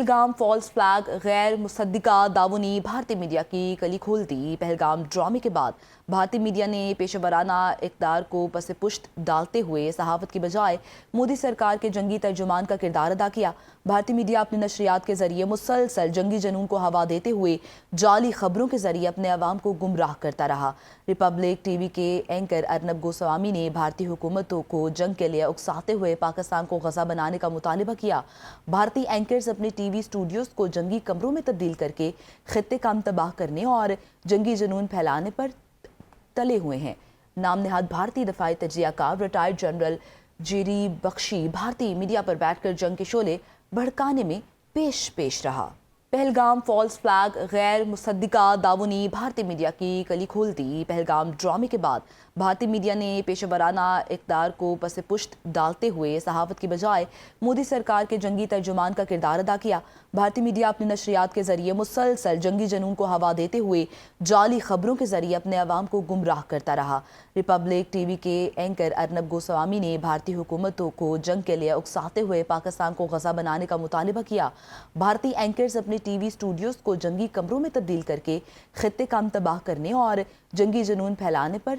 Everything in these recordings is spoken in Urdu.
پہلگام فالس فلیگ غیر مصدقہ دعووں نے بھارتی میڈیا کی کلی کھول دی۔ پہلگام ڈرامے کے بعد بھارتی میڈیا نے پیشہ ورانہ اقدار کو پس پشت ڈالتے ہوئے صحافت کی بجائے مودی سرکار کے جنگی ترجمان کا کردار ادا کیا۔ بھارتی میڈیا اپنی نشریات کے ذریعے مسلسل جنگی جنون کو ہوا دیتے ہوئے جعلی خبروں کے ذریعے اپنے عوام کو گمراہ کرتا رہا۔ ریپبلک ٹی وی کے اینکر ارنب گوسوامی نے بھارتی حکومتوں کو جنگ کے لیے اکساتے ہوئے پاکستان کو غزہ بنانے کا مطالبہ کیا۔ بھارتی اینکرز اپنے ٹی وی اسٹوڈیوز کو جنگی کمروں میں تبدیل کر کے خطے کا تباہ کرنے اور جنگی جنون پھیلانے پر تلے ہوئے ہیں۔ نام نہاد بھارتی دفاعی تجزیہ کار ریٹائرڈ جنرل جیری بخشی بھارتی میڈیا پر بیٹھ کر جنگ کے شعلے بھڑکانے میں پیش رہا۔ پہلگام فالس فلیگ غیر مصدقہ دعووں نے بھارتی میڈیا کی کلی کھول دی۔ پہلگام ڈرامے کے بعد بھارتی میڈیا نے پیشہ ورانہ اقدار کو پس پشت ڈالتے ہوئے صحافت کی بجائے مودی سرکار کے جنگی ترجمان کا کردار ادا کیا۔ بھارتی میڈیا اپنی نشریات کے ذریعے مسلسل جنگی جنون کو ہوا دیتے ہوئے جعلی خبروں کے ذریعے اپنے عوام کو گمراہ کرتا رہا۔ ریپبلک ٹی وی کے اینکر ارنب گوسوامی نے بھارتی حکومتوں کو جنگ کے لیے اکساتے ہوئے پاکستان کو غزہ بنانے کا مطالبہ کیا۔ بھارتی اینکرز اپنے ٹی وی اسٹوڈیوز کو جنگی کمروں میں تبدیل کر کے خطے کا تباہ کرنے اور جنگی جنون پھیلانے پر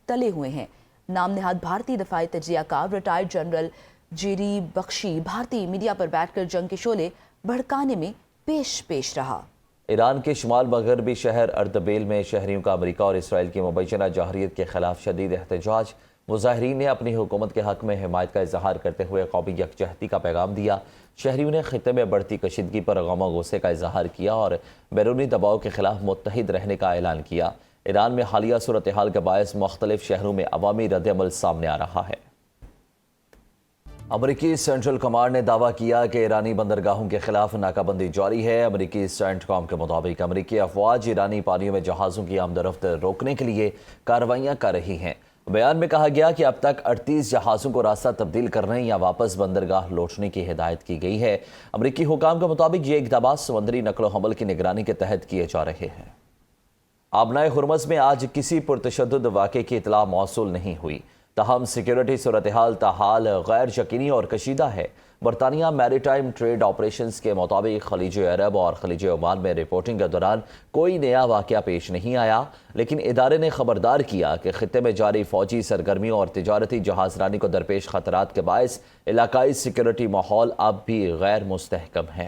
تلے ہوئے ہیں۔ نام نہاد بھارتی دفاعی تجزیہ کار ریٹائرڈ جنرل جیری بخشی بھارتی میڈیا پر بیٹھ کر جنگ کے شعلے بھڑکانے میں پیش رہا۔ ایران کے شمال مغربی شہر اردبیل میں شہریوں کا امریکہ اور اسرائیل کی مبینہ جارحیت کے خلاف شدید احتجاج۔ مظاہرین نے اپنی حکومت کے حق میں حمایت کا اظہار کرتے ہوئے قومی یکجہتی کا پیغام دیا۔ شہریوں نے خطے میں بڑھتی کشیدگی پر غم و غصے کا اظہار کیا اور بیرونی دباؤ کے خلاف متحد رہنے کا اعلان کیا۔ ایران میں حالیہ صورتحال کے باعث مختلف شہروں میں عوامی رد عمل سامنے آ رہا ہے۔ امریکی سینٹرل کمانڈ نے دعویٰ کیا کہ ایرانی بندرگاہوں کے خلاف ناکہ بندی جاری ہے۔ امریکی سینٹ کام کے مطابق امریکی افواج ایرانی پانیوں میں جہازوں کی آمد و رفت روکنے کے لیے کارروائیاں کر رہی ہیں۔ بیان میں کہا گیا کہ اب تک 38 جہازوں کو راستہ تبدیل کرنے یا واپس بندرگاہ لوٹنے کی ہدایت کی گئی ہے۔ امریکی حکام کے مطابق یہ اقدامات سمندری نقل و حمل کی نگرانی کے تحت کیے جا رہے ہیں۔ آبنائے ہرمز میں آج کسی پرتشدد واقعے کی اطلاع موصول نہیں ہوئی، تاہم سیکیورٹی صورتحال تاحال غیر یقینی اور کشیدہ ہے۔ برطانیہ میری ٹائم ٹریڈ آپریشنز کے مطابق خلیج عرب اور خلیج عمان میں رپورٹنگ کے دوران کوئی نیا واقعہ پیش نہیں آیا، لیکن ادارے نے خبردار کیا کہ خطے میں جاری فوجی سرگرمیوں اور تجارتی جہاز رانی کو درپیش خطرات کے باعث علاقائی سیکیورٹی ماحول اب بھی غیر مستحکم ہے۔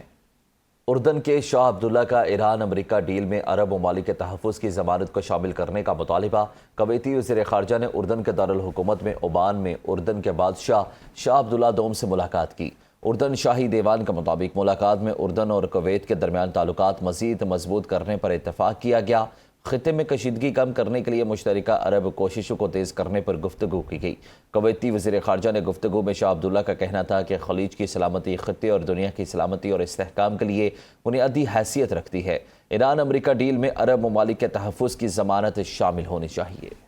اردن کے شاہ عبداللہ کا ایران امریکہ ڈیل میں عرب ممالک کے تحفظ کی ضمانت کو شامل کرنے کا مطالبہ۔ کویتی وزیر خارجہ نے اردن کے دارالحکومت میں عمان میں اردن کے بادشاہ شاہ عبداللہ دوم سے ملاقات کی۔ اردن شاہی دیوان کے مطابق ملاقات میں اردن اور کویت کے درمیان تعلقات مزید مضبوط کرنے پر اتفاق کیا گیا۔ خطے میں کشیدگی کم کرنے کے لیے مشترکہ عرب کوششوں کو تیز کرنے پر گفتگو کی گئی۔ کویتی وزیر خارجہ نے گفتگو میں شاہ عبداللہ کا کہنا تھا کہ خلیج کی سلامتی خطے اور دنیا کی سلامتی اور استحکام کے لیے بنیادی حیثیت رکھتی ہے۔ ایران امریکہ ڈیل میں عرب ممالک کے تحفظ کی ضمانت شامل ہونی چاہیے۔